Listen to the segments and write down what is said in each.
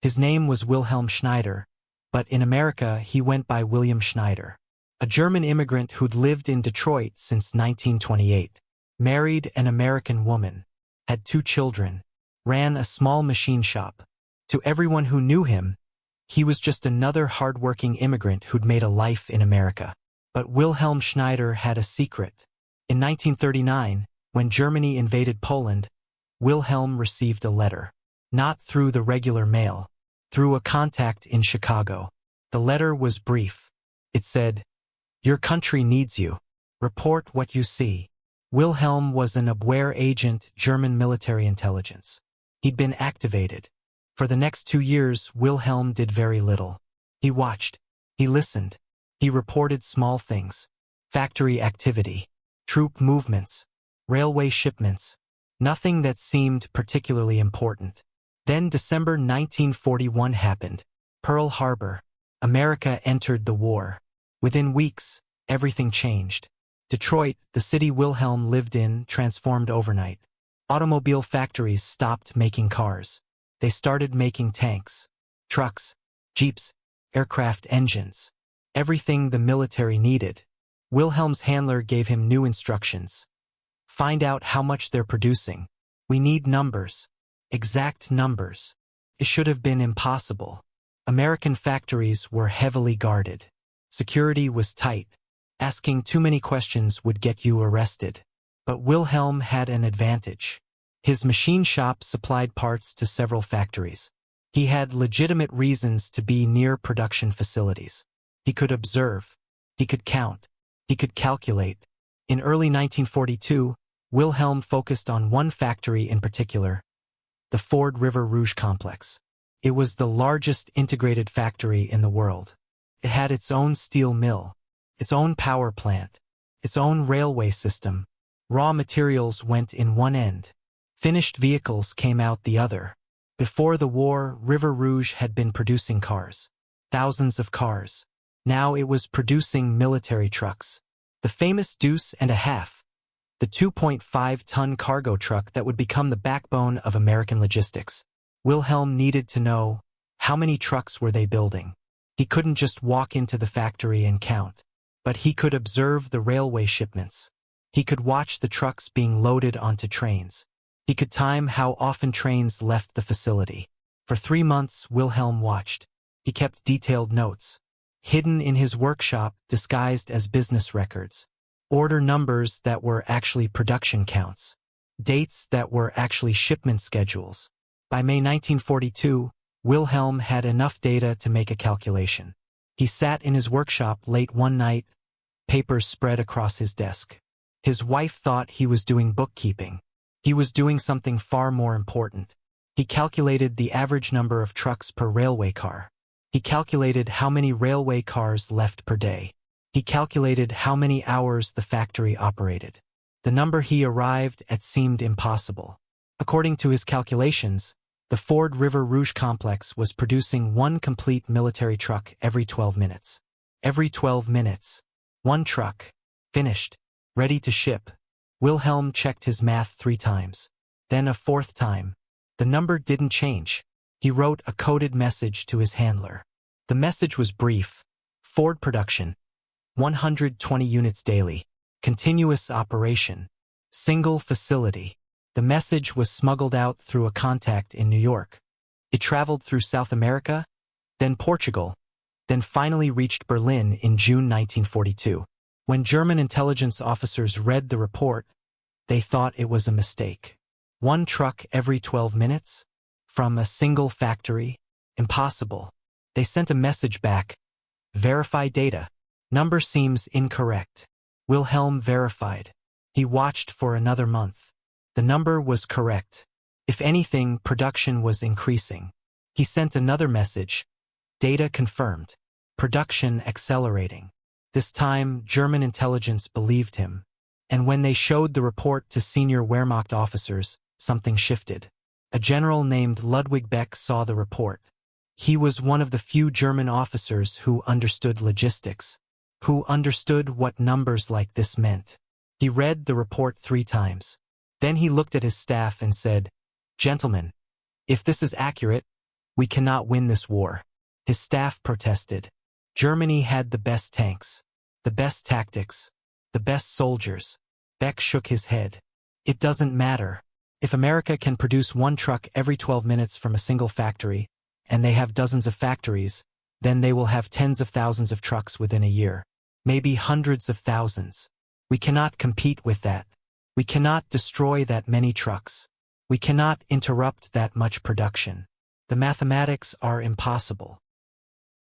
His name was Wilhelm Schneider, but in America he went by William Schneider. A German immigrant who'd lived in Detroit since 1928, married an American woman, had 2 children, ran a small machine shop. To everyone who knew him, he was just another hard-working immigrant who'd made a life in America. But Wilhelm Schneider had a secret. In 1939, when Germany invaded Poland, Wilhelm received a letter. Not through the regular mail, through a contact in Chicago. The letter was brief. It said, "Your country needs you. Report what you see." Wilhelm was an Abwehr agent, German military intelligence. He'd been activated. For the next 2 years, Wilhelm did very little. He watched. He listened. He reported small things. Factory activity. Troop movements. Railway shipments. Nothing that seemed particularly important. Then December 1941 happened. Pearl Harbor. America entered the war. Within weeks, everything changed. Detroit, the city Wilhelm lived in, transformed overnight. Automobile factories stopped making cars. They started making tanks, trucks, jeeps, aircraft engines. Everything the military needed. Wilhelm's handler gave him new instructions. Find out how much they're producing. We need numbers. Exact numbers. It should have been impossible. American factories were heavily guarded. Security was tight. Asking too many questions would get you arrested. But Wilhelm had an advantage. His machine shop supplied parts to several factories. He had legitimate reasons to be near production facilities. He could observe. He could count. He could calculate. In early 1942, Wilhelm focused on one factory in particular, the Ford River Rouge Complex. It was the largest integrated factory in the world. It had its own steel mill, its own power plant, its own railway system. Raw materials went in one end. Finished vehicles came out the other. Before the war, River Rouge had been producing cars. Thousands of cars. Now it was producing military trucks. The famous Deuce and a Half, the 2.5-ton cargo truck that would become the backbone of American logistics. Wilhelm needed to know, how many trucks were they building? He couldn't just walk into the factory and count. But he could observe the railway shipments. He could watch the trucks being loaded onto trains. He could time how often trains left the facility. For 3 months, Wilhelm watched. He kept detailed notes, hidden in his workshop, disguised as business records. Order numbers that were actually production counts. Dates that were actually shipment schedules. By May 1942, Wilhelm had enough data to make a calculation. He sat in his workshop late one night, papers spread across his desk. His wife thought he was doing bookkeeping. He was doing something far more important. He calculated the average number of trucks per railway car. He calculated how many railway cars left per day. He calculated how many hours the factory operated. The number he arrived at seemed impossible. According to his calculations, the Ford River Rouge Complex was producing one complete military truck every 12 minutes. Every 12 minutes. One truck. Finished. Ready to ship. Wilhelm checked his math 3 times. Then a 4th time. The number didn't change. He wrote a coded message to his handler. The message was brief. Ford production. 120 units daily. Continuous operation. Single facility. The message was smuggled out through a contact in New York. It traveled through South America, then Portugal, then finally reached Berlin in June 1942. When German intelligence officers read the report, they thought it was a mistake. One truck every 12 minutes? From a single factory? Impossible. They sent a message back. Verify data. Number seems incorrect. Wilhelm verified. He watched for another month. The number was correct. If anything, production was increasing. He sent another message. Data confirmed. Production accelerating. This time, German intelligence believed him. And when they showed the report to senior Wehrmacht officers, something shifted. A general named Ludwig Beck saw the report. He was one of the few German officers who understood logistics, who understood what numbers like this meant. He read the report 3 times. Then he looked at his staff and said, "Gentlemen, if this is accurate, "We cannot win this war." His staff protested. Germany had the best tanks, the best tactics, the best soldiers. Beck shook his head. "It doesn't matter. If America can produce one truck every 12 minutes from a single factory, and they have dozens of factories, then they will have tens of thousands of trucks within a year. Maybe hundreds of thousands. We cannot compete with that. We cannot destroy that many trucks. We cannot interrupt that much production. The mathematics are impossible."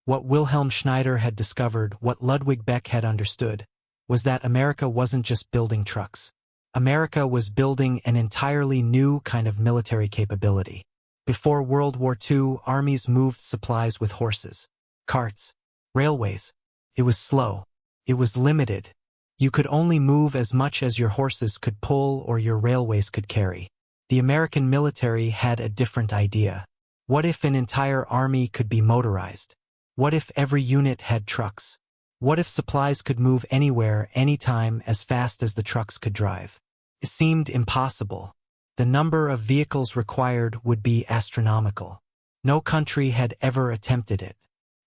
What Wilhelm Schneider had discovered, what Ludwig Beck had understood, was that America wasn't just building trucks. America was building an entirely new kind of military capability. Before World War II, armies moved supplies with horses, carts, railways. It was slow. It was limited. You could only move as much as your horses could pull or your railways could carry. The American military had a different idea. What if an entire army could be motorized? What if every unit had trucks? What if supplies could move anywhere, anytime, as fast as the trucks could drive? It seemed impossible. The number of vehicles required would be astronomical. No country had ever attempted it.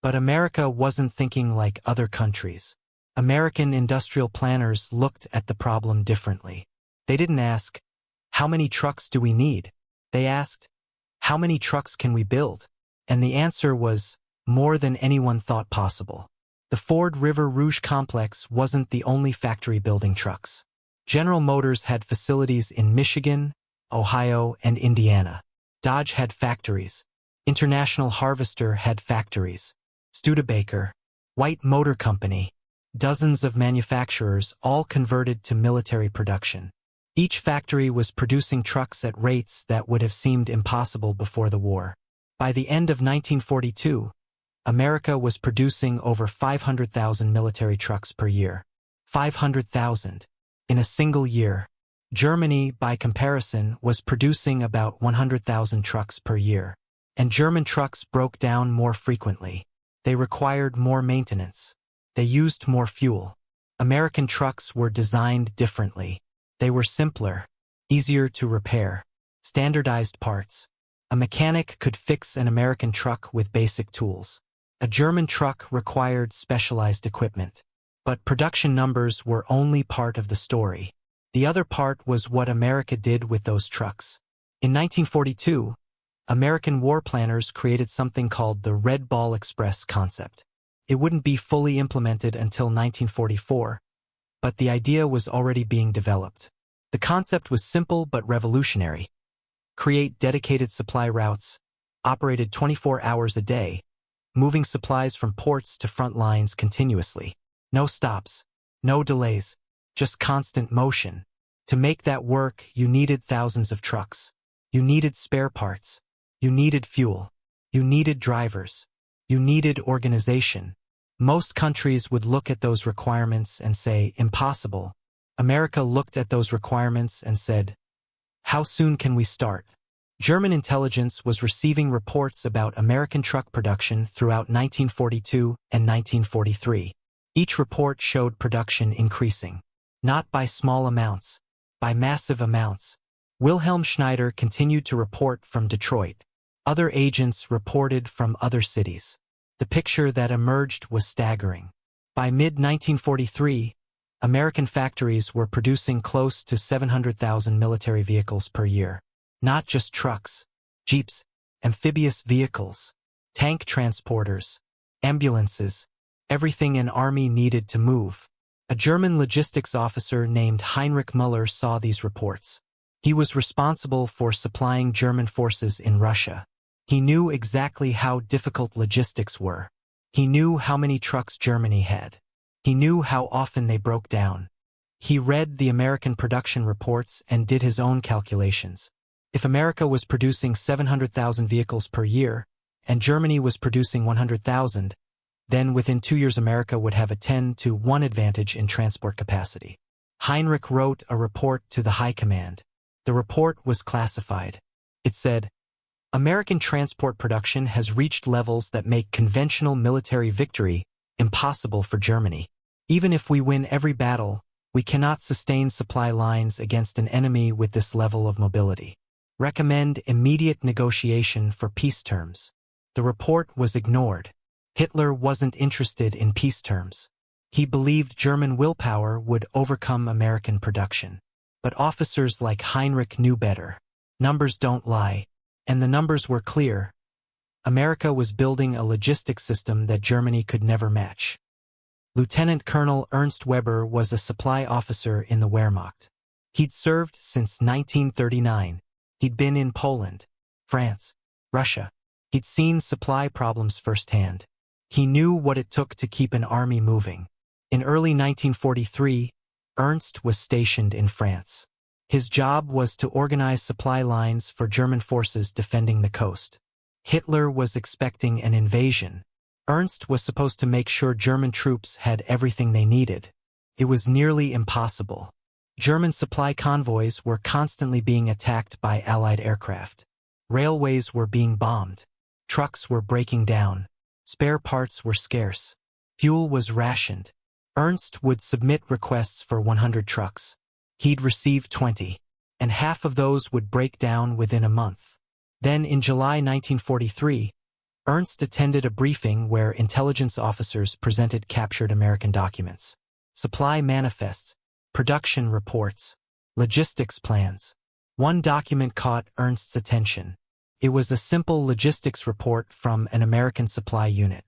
But America wasn't thinking like other countries. American industrial planners looked at the problem differently. They didn't ask, "How many trucks do we need?" They asked, "How many trucks can we build?" And the answer was, more than anyone thought possible. The Ford River Rouge Complex wasn't the only factory building trucks. General Motors had facilities in Michigan, Ohio, and Indiana. Dodge had factories. International Harvester had factories. Studebaker, White Motor Company, dozens of manufacturers all converted to military production. Each factory was producing trucks at rates that would have seemed impossible before the war. By the end of 1942, America was producing over 500,000 military trucks per year. 500,000. In a single year. Germany, by comparison, was producing about 100,000 trucks per year. And German trucks broke down more frequently. They required more maintenance. They used more fuel. American trucks were designed differently. They were simpler, easier to repair, standardized parts. A mechanic could fix an American truck with basic tools. A German truck required specialized equipment. But production numbers were only part of the story. The other part was what America did with those trucks. In 1942, American war planners created something called the Red Ball Express concept. It wouldn't be fully implemented until 1944, but the idea was already being developed. The concept was simple but revolutionary. Create dedicated supply routes, operated 24 hours a day, moving supplies from ports to front lines continuously. No stops, no delays, just constant motion. To make that work, you needed thousands of trucks. You needed spare parts. You needed fuel. You needed drivers. You needed organization. Most countries would look at those requirements and say, impossible. America looked at those requirements and said, how soon can we start? German intelligence was receiving reports about American truck production throughout 1942 and 1943. Each report showed production increasing. Not by small amounts, by massive amounts. Wilhelm Schneider continued to report from Detroit. Other agents reported from other cities. The picture that emerged was staggering. By mid-1943, American factories were producing close to 700,000 military vehicles per year. Not just trucks, jeeps, amphibious vehicles, tank transporters, ambulances, everything an army needed to move. A German logistics officer named Heinrich Müller saw these reports. He was responsible for supplying German forces in Russia. He knew exactly how difficult logistics were. He knew how many trucks Germany had. He knew how often they broke down. He read the American production reports and did his own calculations. If America was producing 700,000 vehicles per year, and Germany was producing 100,000, then within 2 years America would have a 10-to-1 advantage in transport capacity. Heinrich wrote a report to the High Command. The report was classified. It said, American transport production has reached levels that make conventional military victory impossible for Germany. Even if we win every battle, we cannot sustain supply lines against an enemy with this level of mobility. Recommend immediate negotiation for peace terms. The report was ignored. Hitler wasn't interested in peace terms. He believed German willpower would overcome American production. But officers like Heinrich knew better. Numbers don't lie. And the numbers were clear. America was building a logistics system that Germany could never match. Lieutenant Colonel Ernst Weber was a supply officer in the Wehrmacht. He'd served since 1939. He'd been in Poland, France, Russia. He'd seen supply problems firsthand. He knew what it took to keep an army moving. In early 1943, Ernst was stationed in France. His job was to organize supply lines for German forces defending the coast. Hitler was expecting an invasion. Ernst was supposed to make sure German troops had everything they needed. It was nearly impossible. German supply convoys were constantly being attacked by Allied aircraft. Railways were being bombed. Trucks were breaking down. Spare parts were scarce. Fuel was rationed. Ernst would submit requests for 100 trucks. He'd receive 20, and half of those would break down within a month. Then in July 1943, Ernst attended a briefing where intelligence officers presented captured American documents, supply manifests, production reports, logistics plans. One document caught Ernst's attention. It was a simple logistics report from an American supply unit.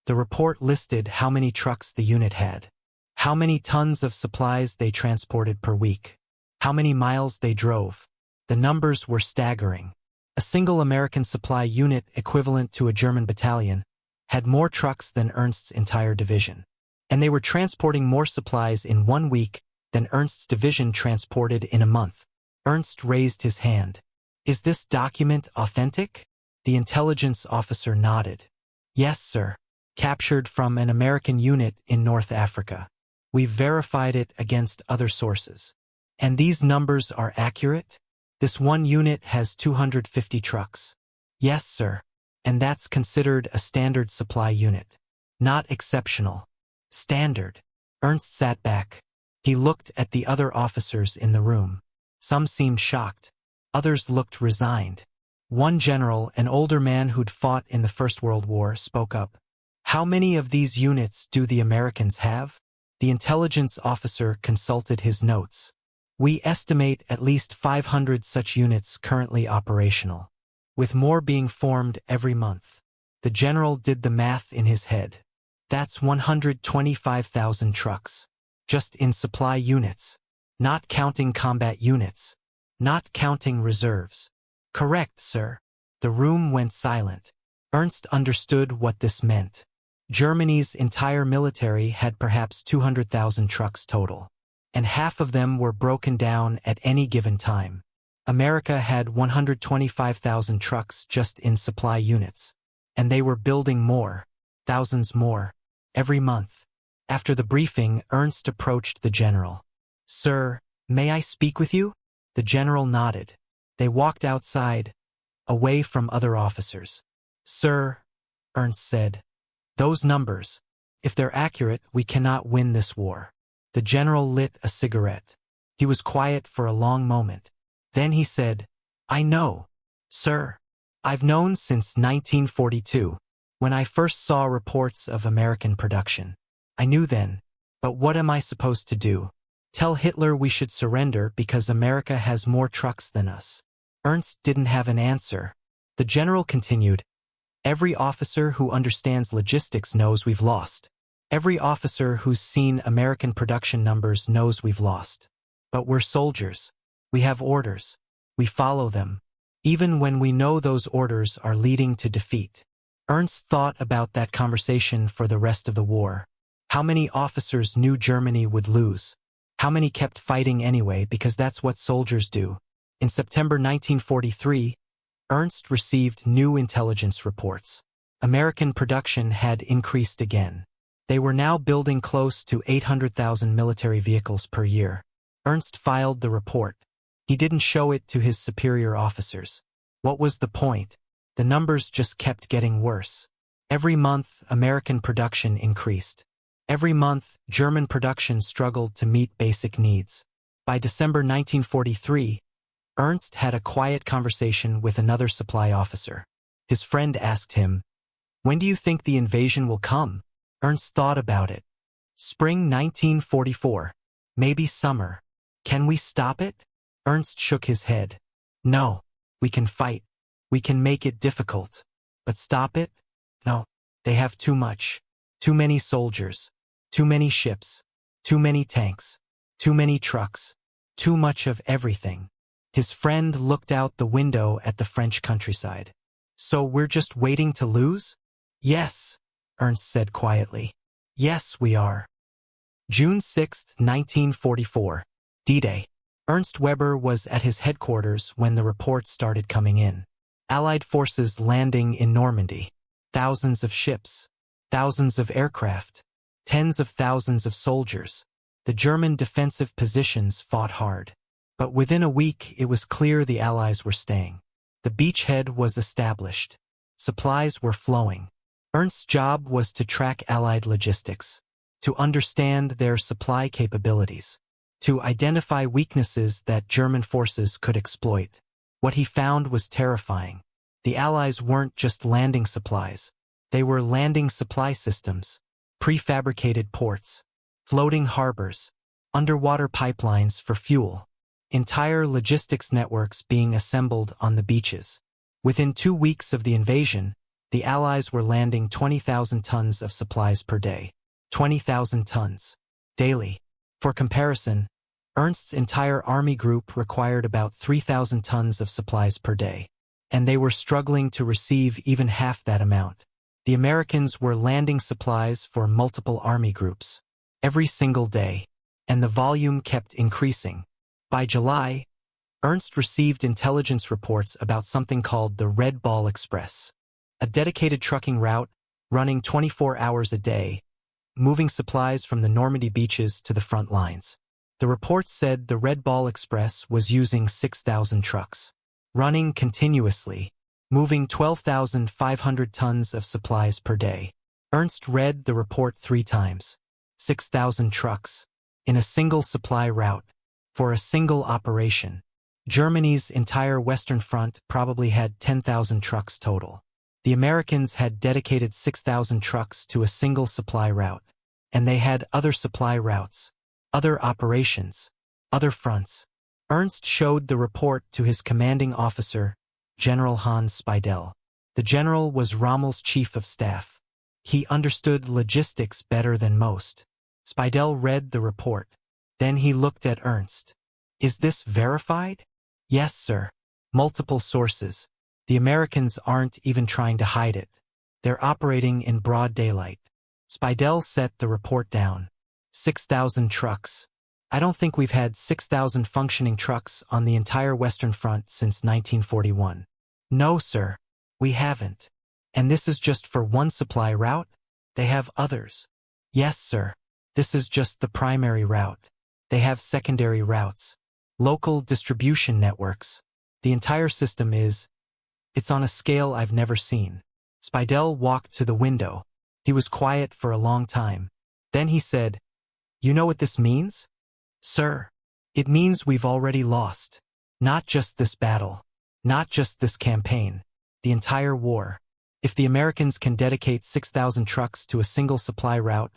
The report listed how many trucks the unit had, how many tons of supplies they transported per week, how many miles they drove. The numbers were staggering. A single American supply unit equivalent to a German battalion had more trucks than Ernst's entire division. And they were transporting more supplies in 1 week than Ernst's division transported in a month. Ernst raised his hand. "Is this document authentic?" The intelligence officer nodded. "Yes, sir. Captured from an American unit in North Africa. We've verified it against other sources." "And these numbers are accurate?" "This one unit has 250 trucks." "Yes, sir. And that's considered a standard supply unit." "Not exceptional. Standard." Ernst sat back. He looked at the other officers in the room. Some seemed shocked. Others looked resigned. One general, an older man who'd fought in the First World War, spoke up. "How many of these units do the Americans have?" The intelligence officer consulted his notes. "We estimate at least 500 such units currently operational, with more being formed every month." The general did the math in his head. "That's 125,000 trucks. Just in supply units. Not counting combat units. Not counting reserves." "Correct, sir." The room went silent. Ernst understood what this meant. Germany's entire military had perhaps 200,000 trucks total, and half of them were broken down at any given time. America had 125,000 trucks just in supply units, and they were building more, thousands more, every month. After the briefing, Ernst approached the general. "Sir, may I speak with you?" The general nodded. They walked outside, away from other officers. "Sir," Ernst said, "those numbers, if they're accurate, we cannot win this war." The general lit a cigarette. He was quiet for a long moment. Then he said, "I know, sir. I've known since 1942, when I first saw reports of American production. I knew then, but what am I supposed to do? Tell Hitler we should surrender because America has more trucks than us?" Ernst didn't have an answer. The general continued, "Every officer who understands logistics knows we've lost. Every officer who's seen American production numbers knows we've lost. But we're soldiers. We have orders. We follow them, even when we know those orders are leading to defeat." Ernst thought about that conversation for the rest of the war. How many officers knew Germany would lose? How many kept fighting anyway because that's what soldiers do? In September 1943, Ernst received new intelligence reports. American production had increased again. They were now building close to 800,000 military vehicles per year. Ernst filed the report. He didn't show it to his superior officers. What was the point? The numbers just kept getting worse. Every month, American production increased. Every month, German production struggled to meet basic needs. By December 1943, Ernst had a quiet conversation with another supply officer. His friend asked him, When do you think the invasion will come? Ernst thought about it. Spring 1944. Maybe summer. Can we stop it? Ernst shook his head. No. We can fight. We can make it difficult. But stop it? No. They have too much. Too many soldiers. Too many ships. Too many tanks. Too many trucks. Too much of everything. His friend looked out the window at the French countryside. So we're just waiting to lose? Yes, Ernst said quietly. Yes, we are. June 6, 1944. D-Day. Ernst Weber was at his headquarters when the reports started coming in. Allied forces landing in Normandy. Thousands of ships. Thousands of aircraft. Tens of thousands of soldiers. The German defensive positions fought hard. But within a week, it was clear the Allies were staying. The beachhead was established. Supplies were flowing. Ernst's job was to track Allied logistics, to understand their supply capabilities, to identify weaknesses that German forces could exploit. What he found was terrifying. The Allies weren't just landing supplies. They were landing supply systems, prefabricated ports, floating harbors, underwater pipelines for fuel, entire logistics networks being assembled on the beaches. Within 2 weeks of the invasion, the Allies were landing 20,000 tons of supplies per day. 20,000 tons. Daily. For comparison, Ernst's entire army group required about 3,000 tons of supplies per day. And they were struggling to receive even half that amount. The Americans were landing supplies for multiple army groups. Every single day. And the volume kept increasing. By July, Ernst received intelligence reports about something called the Red Ball Express, a dedicated trucking route running 24 hours a day, moving supplies from the Normandy beaches to the front lines. The report said the Red Ball Express was using 6,000 trucks, running continuously, moving 12,500 tons of supplies per day. Ernst read the report 3 times. 6,000 trucks, in a single supply route, for a single operation. Germany's entire Western Front probably had 10,000 trucks total. The Americans had dedicated 6,000 trucks to a single supply route. And they had other supply routes, other operations, other fronts. Ernst showed the report to his commanding officer, General Hans Speidel. The general was Rommel's chief of staff. He understood logistics better than most. Speidel read the report. Then he looked at Ernst. Is this verified? Yes, sir. Multiple sources. The Americans aren't even trying to hide it. They're operating in broad daylight. Speidel set the report down. 6,000 trucks. I don't think we've had 6,000 functioning trucks on the entire Western Front since 1941. No, sir. We haven't. And this is just for one supply route? They have others. Yes, sir. This is just the primary route. They have secondary routes. Local distribution networks. The entire system it's on a scale I've never seen. Speidel walked to the window. He was quiet for a long time. Then he said, You know what this means? Sir, it means we've already lost. Not just this battle. Not just this campaign. The entire war. If the Americans can dedicate 6,000 trucks to a single supply route,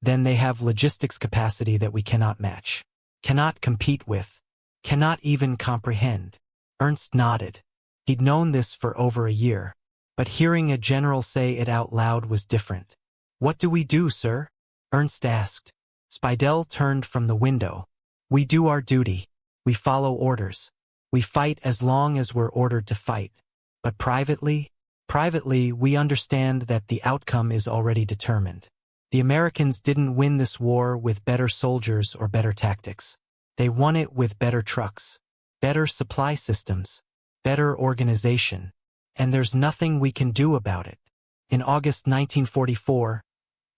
then they have logistics capacity that we cannot match. Cannot compete with. Cannot even comprehend. Ernst nodded. He'd known this for over a year. But hearing a general say it out loud was different. What do we do, sir? Ernst asked. Speidel turned from the window. We do our duty. We follow orders. We fight as long as we're ordered to fight. But privately, we understand that the outcome is already determined. The Americans didn't win this war with better soldiers or better tactics. They won it with better trucks, better supply systems, better organization. And there's nothing we can do about it. In August 1944,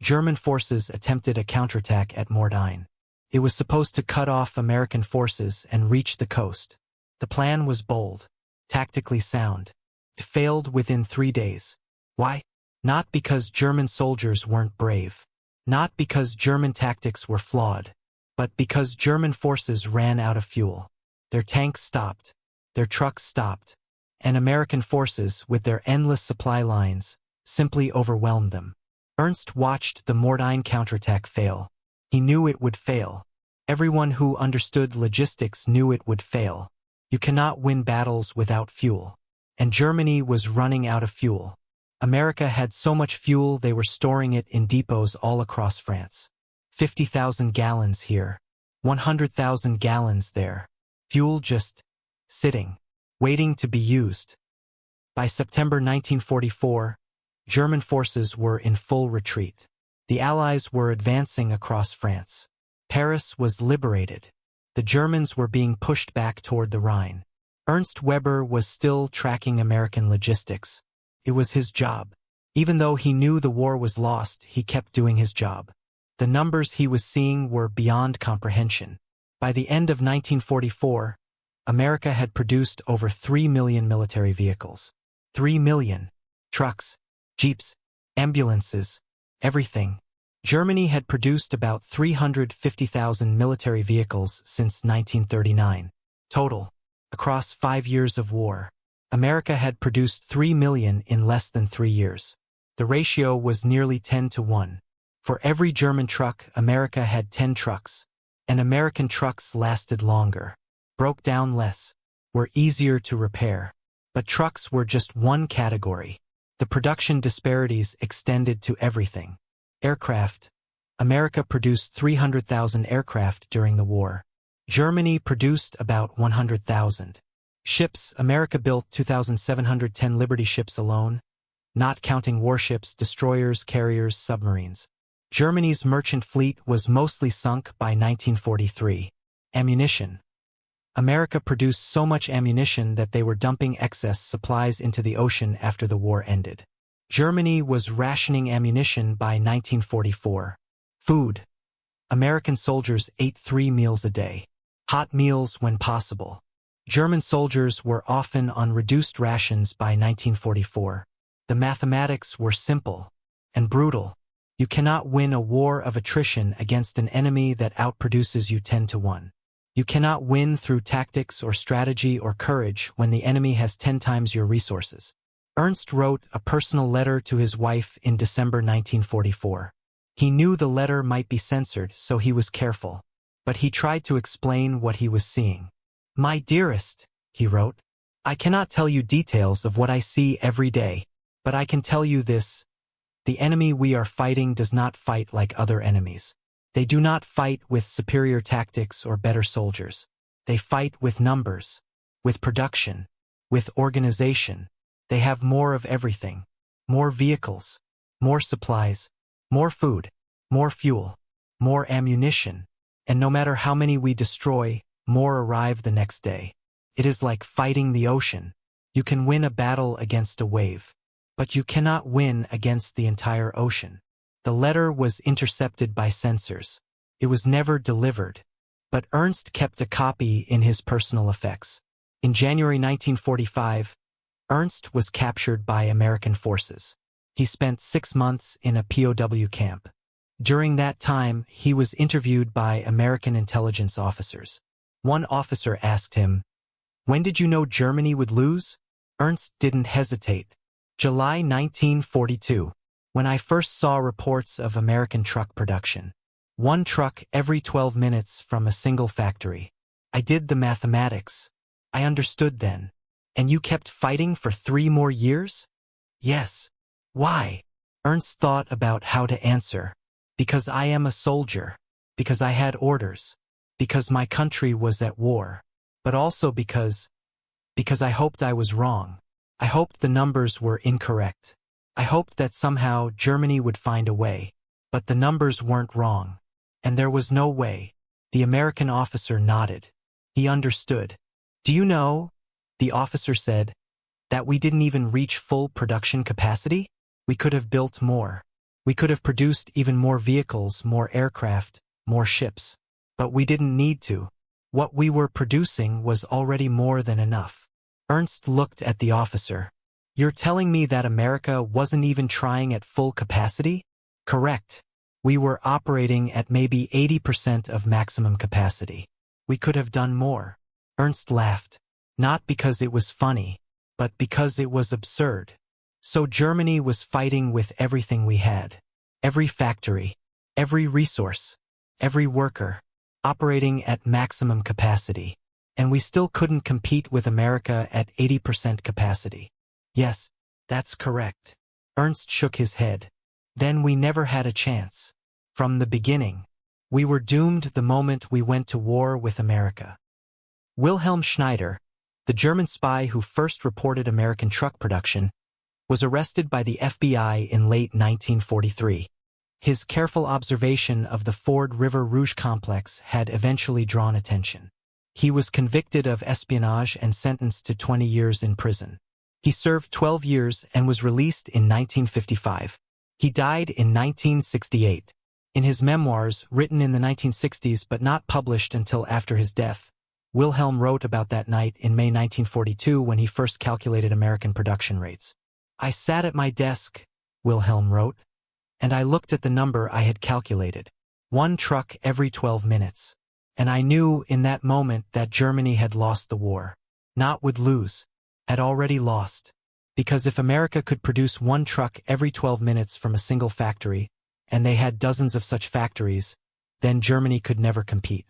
German forces attempted a counterattack at Mordain. It was supposed to cut off American forces and reach the coast. The plan was bold, tactically sound. It failed within 3 days. Why? Not because German soldiers weren't brave. Not because German tactics were flawed. But because German forces ran out of fuel. Their tanks stopped. Their trucks stopped. And American forces, with their endless supply lines, simply overwhelmed them. Ernst watched the Mordine counterattack fail. He knew it would fail. Everyone who understood logistics knew it would fail. You cannot win battles without fuel. And Germany was running out of fuel. America had so much fuel they were storing it in depots all across France. 50,000 gallons here. 100,000 gallons there. Fuel just sitting, waiting to be used. By September 1944, German forces were in full retreat. The Allies were advancing across France. Paris was liberated. The Germans were being pushed back toward the Rhine. Ernst Weber was still tracking American logistics. It was his job. Even though he knew the war was lost, he kept doing his job. The numbers he was seeing were beyond comprehension. By the end of 1944, America had produced over 3 million military vehicles. 3 million. Trucks, jeeps, ambulances, everything. Germany had produced about 350,000 military vehicles since 1939. Total. Across 5 years of war, America had produced 3 million in less than 3 years. The ratio was nearly 10 to 1. For every German truck, America had 10 trucks. And American trucks lasted longer, broke down less, were easier to repair. But trucks were just one category. The production disparities extended to everything. Aircraft. America produced 300,000 aircraft during the war. Germany produced about 100,000. Ships. America built 2,710 Liberty ships alone, not counting warships, destroyers, carriers, submarines. Germany's merchant fleet was mostly sunk by 1943. Ammunition. America produced so much ammunition that they were dumping excess supplies into the ocean after the war ended. Germany was rationing ammunition by 1944. Food. American soldiers ate 3 meals a day. Hot meals when possible. German soldiers were often on reduced rations by 1944. The mathematics were simple and brutal. You cannot win a war of attrition against an enemy that outproduces you 10 to 1. You cannot win through tactics or strategy or courage when the enemy has 10 times your resources. Ernst wrote a personal letter to his wife in December 1944. He knew the letter might be censored, so he was careful. But he tried to explain what he was seeing. "My dearest," he wrote, "I cannot tell you details of what I see every day, but I can tell you this. The enemy we are fighting does not fight like other enemies. They do not fight with superior tactics or better soldiers. They fight with numbers, with production, with organization. They have more of everything. More vehicles, more supplies, more food, more fuel, more ammunition. And no matter how many we destroy, more arrive the next day. It is like fighting the ocean. You can win a battle against a wave, but you cannot win against the entire ocean." The letter was intercepted by censors. It was never delivered, but Ernst kept a copy in his personal effects. In January 1945, Ernst was captured by American forces. He spent 6 months in a POW camp. During that time, he was interviewed by American intelligence officers. One officer asked him, "When did you know Germany would lose?" Ernst didn't hesitate. "July 1942, when I first saw reports of American truck production. 1 truck every 12 minutes from a single factory. I did the mathematics. I understood then. And you kept fighting for 3 more years?" "Yes." "Why?" Ernst thought about how to answer. "Because I am a soldier. Because I had orders. Because my country was at war. But also because I hoped I was wrong. I hoped the numbers were incorrect. I hoped that somehow Germany would find a way. But the numbers weren't wrong. And there was no way." The American officer nodded. He understood. "Do you know," the officer said, "that we didn't even reach full production capacity? We could have built more. We could have produced even more vehicles, more aircraft, more ships. But we didn't need to. What we were producing was already more than enough." Ernst looked at the officer. "You're telling me that America wasn't even trying at full capacity?" "Correct. We were operating at maybe 80% of maximum capacity. We could have done more." Ernst laughed. Not because it was funny, but because it was absurd. So Germany was fighting with everything we had. Every factory, every resource, every worker, operating at maximum capacity. And we still couldn't compete with America at 80% capacity. Yes, that's correct. Ernst shook his head. Then we never had a chance. From the beginning, we were doomed the moment we went to war with America. Wilhelm Schneider, the German spy who first reported American truck production, was arrested by the FBI in late 1943. His careful observation of the Ford River Rouge Complex had eventually drawn attention. He was convicted of espionage and sentenced to 20 years in prison. He served 12 years and was released in 1955. He died in 1968. In his memoirs, written in the 1960s but not published until after his death, Wilhelm wrote about that night in May 1942 when he first calculated American production rates. "I sat at my desk," Wilhelm wrote, "and I looked at the number I had calculated. 1 truck every 12 minutes. And I knew in that moment that Germany had lost the war. Not would lose, had already lost. Because if America could produce 1 truck every 12 minutes from a single factory, and they had dozens of such factories, then Germany could never compete.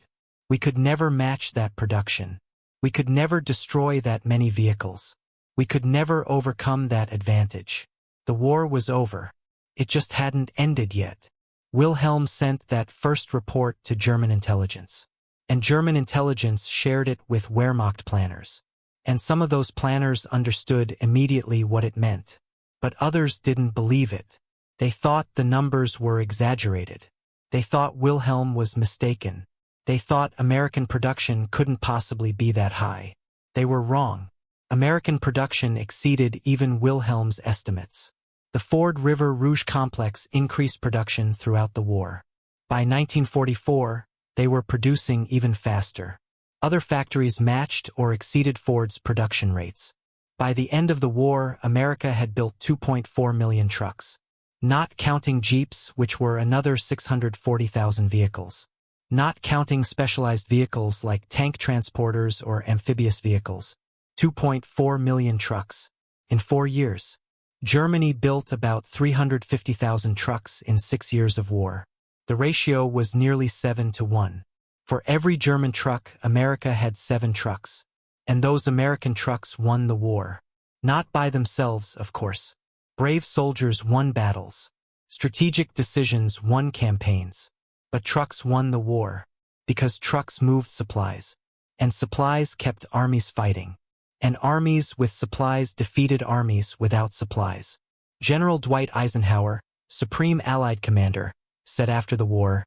We could never match that production. We could never destroy that many vehicles. We could never overcome that advantage. The war was over. It just hadn't ended yet." Wilhelm sent that first report to German intelligence. And German intelligence shared it with Wehrmacht planners. And some of those planners understood immediately what it meant. But others didn't believe it. They thought the numbers were exaggerated. They thought Wilhelm was mistaken. They thought American production couldn't possibly be that high. They were wrong. American production exceeded even Wilhelm's estimates. The Ford River Rouge Complex increased production throughout the war. By 1944, they were producing even faster. Other factories matched or exceeded Ford's production rates. By the end of the war, America had built 2.4 million trucks. Not counting Jeeps, which were another 640,000 vehicles. Not counting specialized vehicles like tank transporters or amphibious vehicles. 2.4 million trucks. In 4 years. Germany built about 350,000 trucks in 6 years of war. The ratio was nearly 7-to-1. For every German truck, America had 7 trucks. And those American trucks won the war. Not by themselves, of course. Brave soldiers won battles. Strategic decisions won campaigns. But trucks won the war. Because trucks moved supplies. And supplies kept armies fighting. And armies with supplies defeated armies without supplies. General Dwight Eisenhower, Supreme Allied Commander, said after the war,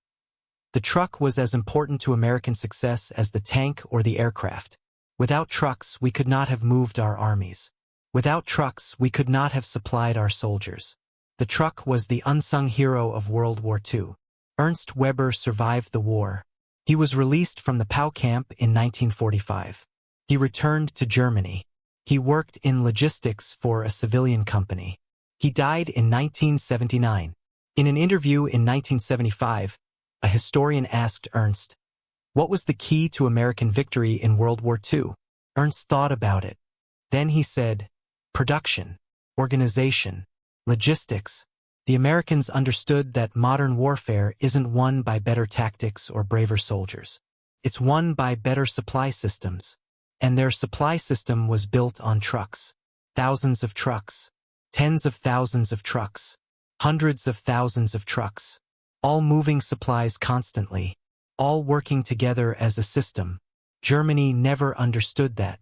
"The truck was as important to American success as the tank or the aircraft. Without trucks, we could not have moved our armies. Without trucks, we could not have supplied our soldiers. The truck was the unsung hero of World War II." Ernst Weber survived the war. He was released from the POW camp in 1945. He returned to Germany. He worked in logistics for a civilian company. He died in 1979. In an interview in 1975, a historian asked Ernst, "What was the key to American victory in World War II?" Ernst thought about it. Then he said, "Production, organization, logistics." The Americans understood that modern warfare isn't won by better tactics or braver soldiers. It's won by better supply systems. And their supply system was built on trucks. Thousands of trucks. Tens of thousands of trucks. Hundreds of thousands of trucks. All moving supplies constantly. All working together as a system. Germany never understood that.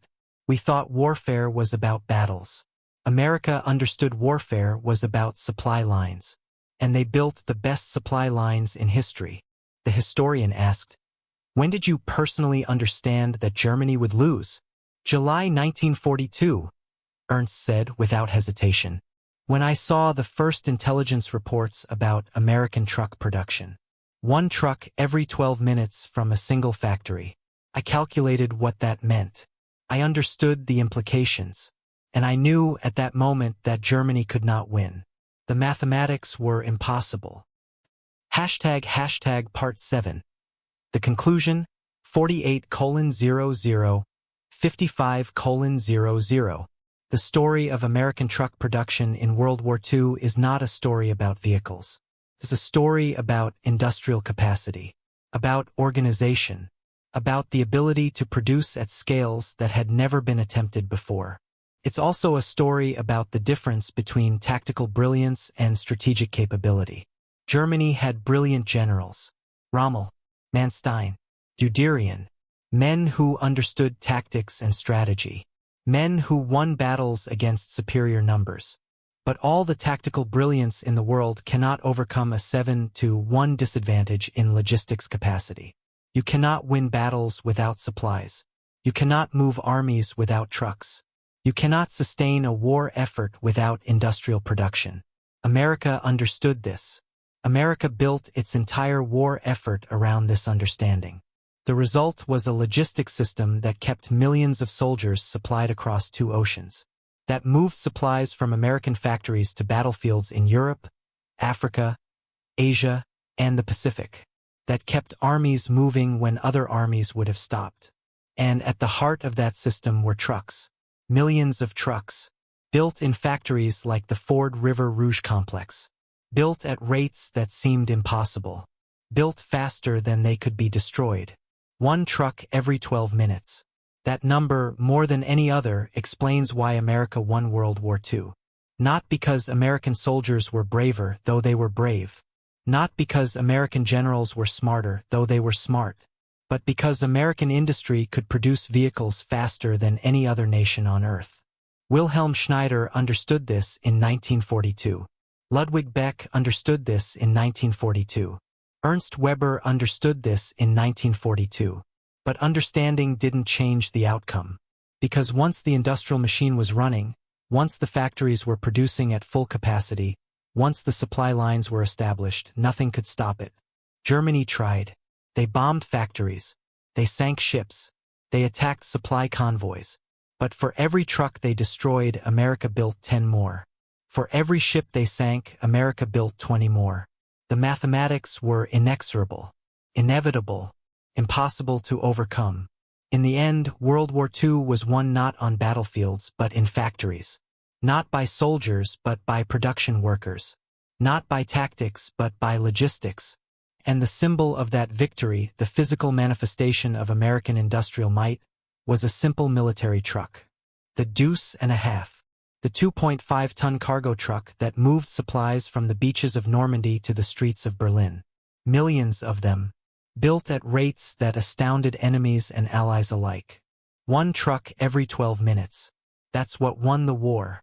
We thought warfare was about battles. America understood warfare was about supply lines. And they built the best supply lines in history. The historian asked, "When did you personally understand that Germany would lose?" "July 1942, Ernst said without hesitation. "When I saw the first intelligence reports about American truck production. 1 truck every 12 minutes from a single factory. I calculated what that meant. I understood the implications. And I knew at that moment that Germany could not win. The mathematics were impossible." Part 7. The conclusion, 48:00, 55:00. The story of American truck production in World War II is not a story about vehicles. It's a story about industrial capacity, about organization, about the ability to produce at scales that had never been attempted before. It's also a story about the difference between tactical brilliance and strategic capability. Germany had brilliant generals, Rommel, Manstein, Guderian, men who understood tactics and strategy, men who won battles against superior numbers. But all the tactical brilliance in the world cannot overcome a 7-to-1 disadvantage in logistics capacity. You cannot win battles without supplies. You cannot move armies without trucks. You cannot sustain a war effort without industrial production. America understood this. America built its entire war effort around this understanding. The result was a logistics system that kept millions of soldiers supplied across 2 oceans, that moved supplies from American factories to battlefields in Europe, Africa, Asia, and the Pacific, that kept armies moving when other armies would have stopped. And at the heart of that system were trucks, millions of trucks, built in factories like the Ford River Rouge Complex, built at rates that seemed impossible, built faster than they could be destroyed. 1 truck every 12 minutes. That number, more than any other, explains why America won World War II. Not because American soldiers were braver, though they were brave. Not because American generals were smarter, though they were smart. But because American industry could produce vehicles faster than any other nation on Earth. Wilhelm Schneider understood this in 1942. Ludwig Beck understood this in 1942. Ernst Weber understood this in 1942. But understanding didn't change the outcome. Because once the industrial machine was running, once the factories were producing at full capacity, once the supply lines were established, nothing could stop it. Germany tried. They bombed factories. They sank ships. They attacked supply convoys. But for every truck they destroyed, America built 10 more. For every ship they sank, America built 20 more. The mathematics were inexorable, inevitable, impossible to overcome. In the end, World War II was won not on battlefields but in factories. Not by soldiers but by production workers. Not by tactics but by logistics. And the symbol of that victory, the physical manifestation of American industrial might, was a simple military truck. The Deuce and a Half. The 2.5-ton cargo truck that moved supplies from the beaches of Normandy to the streets of Berlin. Millions of them, built at rates that astounded enemies and allies alike. 1 truck every 12 minutes. That's what won the war.